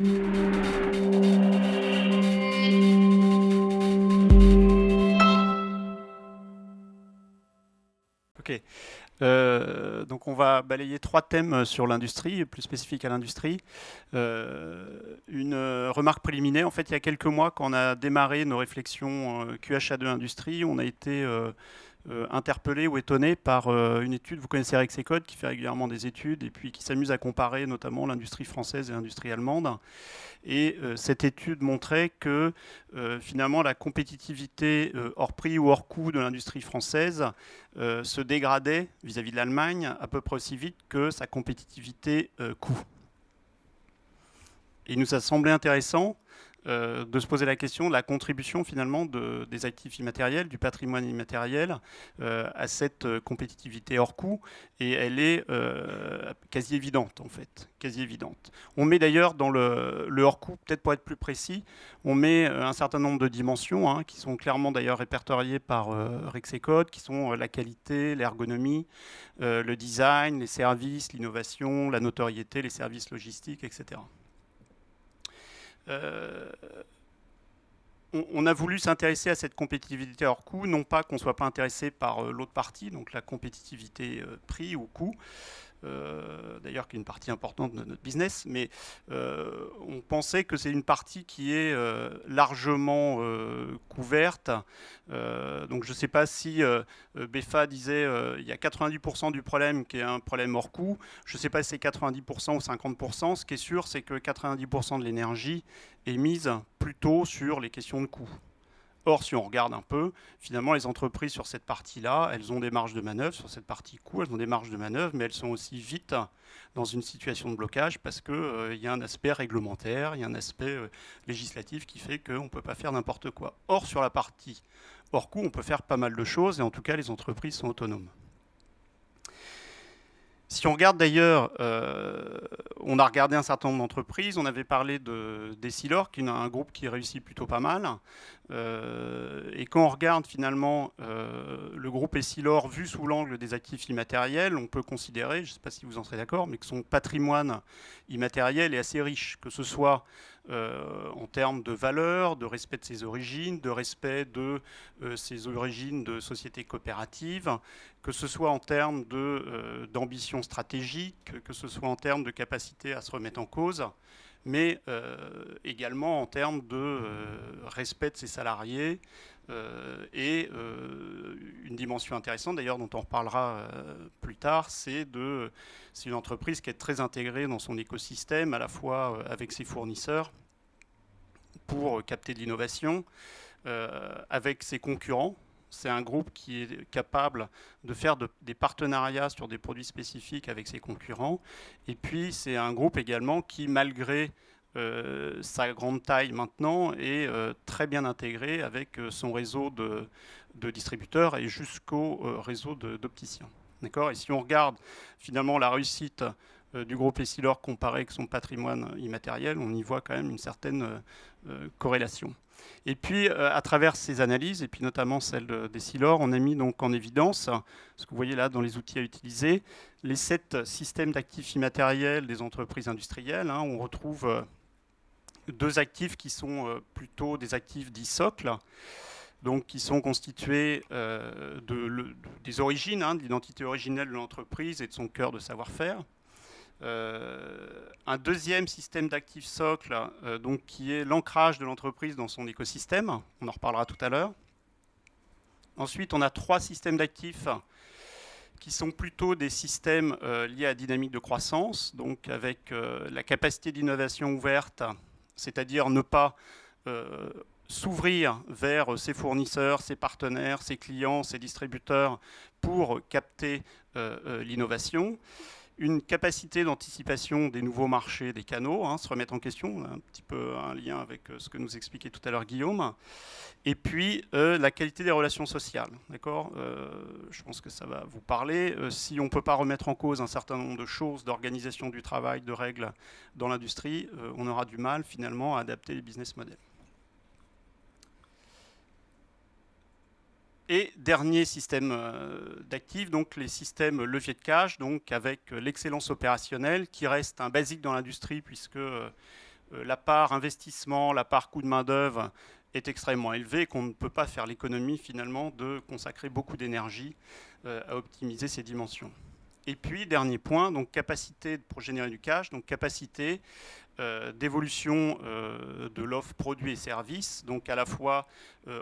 Ok. Donc on va balayer 3 thèmes sur l'industrie, plus spécifiques à l'industrie. Une remarque préliminaire, en fait, il y a quelques mois, quand on a démarré nos réflexions QHA2 Industrie, on a été interpellé ou étonné par une étude, vous connaissez Rexecode, qui fait régulièrement des études et puis qui s'amuse à comparer notamment l'industrie française et l'industrie allemande. Et cette étude montrait que finalement la compétitivité hors prix ou hors coût de l'industrie française se dégradait vis-à-vis de l'Allemagne à peu près aussi vite que sa compétitivité coût. Et il nous a semblé intéressant de se poser la question de la contribution finalement des actifs immatériels, du patrimoine immatériel à cette compétitivité hors coût, et elle est quasi évidente en fait, quasi évidente. On met d'ailleurs dans le hors coût, peut-être pour être plus précis, on met un certain nombre de dimensions qui sont clairement d'ailleurs répertoriées par Rexecode, qui sont la qualité, l'ergonomie, le design, les services, l'innovation, la notoriété, les services logistiques, etc. On a voulu s'intéresser à cette compétitivité hors coût, non pas qu'on ne soit pas intéressé par l'autre partie, donc la compétitivité prix ou coût, d'ailleurs qui est une partie importante de notre business, mais on pensait que c'est une partie qui est largement couverte. Donc je ne sais pas si BEFA disait il y a 90% du problème qui est un problème hors coût. Je ne sais pas si c'est 90% ou 50%. Ce qui est sûr, c'est que 90% de l'énergie est mise plutôt sur les questions de coût. Or, si on regarde un peu, finalement, les entreprises sur cette partie-là, elles ont des marges de manœuvre. Sur cette partie coût, elles ont des marges de manœuvre, mais elles sont aussi vite dans une situation de blocage parce qu'il y a un aspect réglementaire, il y a un aspect législatif qui fait qu'on ne peut pas faire n'importe quoi. Or, sur la partie hors coût, on peut faire pas mal de choses, et en tout cas, les entreprises sont autonomes. Si on regarde d'ailleurs, on a regardé un certain nombre d'entreprises, on avait parlé d'Essilor, qui est un groupe qui réussit plutôt pas mal. Et quand on regarde finalement le groupe Essilor vu sous l'angle des actifs immatériels, on peut considérer, je ne sais pas si vous en serez d'accord, mais que son patrimoine immatériel est assez riche, que ce soit en termes de valeur, de respect de ses origines, de respect de ses origines de sociétés coopératives, que ce soit en termes d'ambition stratégique, que ce soit en termes de capacité à se remettre en cause, mais également en termes de respect de ses salariés et une dimension intéressante d'ailleurs dont on reparlera plus tard, c'est une entreprise qui est très intégrée dans son écosystème, à la fois avec ses fournisseurs pour capter de l'innovation, avec ses concurrents. C'est un groupe qui est capable de faire des partenariats sur des produits spécifiques avec ses concurrents. Et puis, c'est un groupe également qui, malgré sa grande taille maintenant, est très bien intégré avec son réseau de distributeurs et jusqu'au réseau d'opticiens. D'accord ? Et si on regarde finalement la réussite du groupe Essilor comparé avec son patrimoine immatériel, on y voit quand même une certaine corrélation. Et puis, à travers ces analyses, et puis notamment celle d'Essilor, on a mis donc en évidence, ce que vous voyez là dans les outils à utiliser, les 7 systèmes d'actifs immatériels des entreprises industrielles. On retrouve 2 actifs qui sont plutôt des actifs dits socles, donc qui sont constitués des origines, de l'identité originelle de l'entreprise et de son cœur de savoir-faire. Un deuxième système d'actifs socle, donc, qui est l'ancrage de l'entreprise dans son écosystème. On en reparlera tout à l'heure. Ensuite, on a 3 systèmes d'actifs qui sont plutôt des systèmes liés à la dynamique de croissance, donc avec la capacité d'innovation ouverte, c'est-à-dire ne pas s'ouvrir vers ses fournisseurs, ses partenaires, ses clients, ses distributeurs pour capter l'innovation. Une capacité d'anticipation des nouveaux marchés, des canaux, se remettre en question, un petit peu un lien avec ce que nous expliquait tout à l'heure Guillaume. Et puis la qualité des relations sociales, d'accord ? Je pense que ça va vous parler. Si on ne peut pas remettre en cause un certain nombre de choses, d'organisation du travail, de règles dans l'industrie, on aura du mal finalement à adapter les business models. Et dernier système d'actifs, donc les systèmes levier de cash, donc avec l'excellence opérationnelle qui reste un basique dans l'industrie puisque la part investissement, la part coût de main-d'œuvre est extrêmement élevée et qu'on ne peut pas faire l'économie finalement de consacrer beaucoup d'énergie à optimiser ces dimensions. Et puis, dernier point, donc capacité pour générer du cash, donc capacité d'évolution de l'offre produits et services, donc à la fois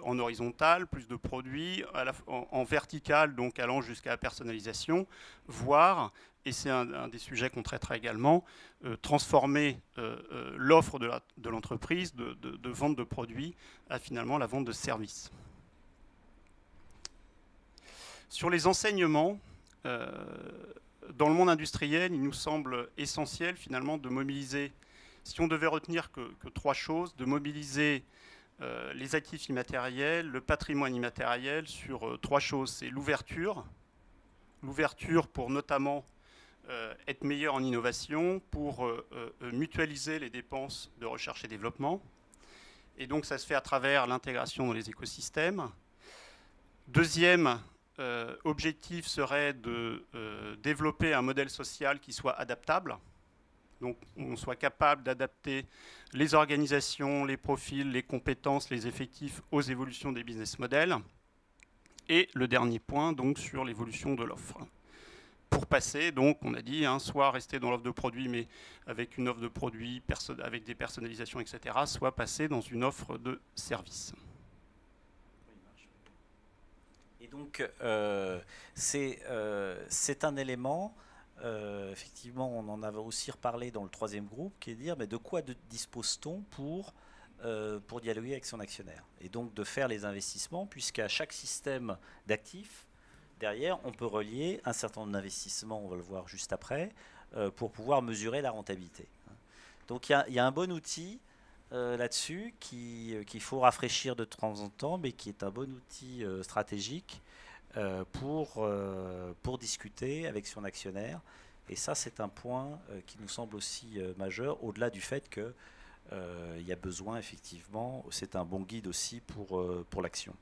en horizontal, plus de produits, en vertical, donc allant jusqu'à la personnalisation, voire, et c'est un des sujets qu'on traitera également, transformer l'offre de l'entreprise de vente de produits à finalement la vente de services. Sur les enseignements, dans le monde industriel, il nous semble essentiel finalement de mobiliser, si on devait retenir que 3 choses, de mobiliser les actifs immatériels, le patrimoine immatériel sur 3 choses. C'est l'ouverture pour notamment être meilleur en innovation, pour mutualiser les dépenses de recherche et développement. Et donc ça se fait à travers l'intégration dans les écosystèmes. Deuxième objectif serait de développer un modèle social qui soit adaptable. Donc on soit capable d'adapter les organisations, les profils, les compétences, les effectifs aux évolutions des business models. Et le dernier point, donc, sur l'évolution de l'offre. Pour passer, donc, on a dit, soit rester dans l'offre de produits, mais avec une offre de produits, avec des personnalisations, etc., soit passer dans une offre de services. Et donc, c'est un élément, effectivement, on en avait aussi reparlé dans le 3e groupe, qui est de dire, mais de quoi dispose-t-on pour dialoguer avec son actionnaire? Et donc de faire les investissements, puisqu'à chaque système d'actifs, derrière, on peut relier un certain nombre d'investissements, on va le voir juste après, pour pouvoir mesurer la rentabilité. Donc il y a un bon outil là-dessus qu'il faut rafraîchir de temps en temps, mais qui est un bon outil stratégique pour discuter avec son actionnaire. Et ça, c'est un point qui nous semble aussi majeur, au-delà du fait que il y a besoin, effectivement, c'est un bon guide aussi pour l'action.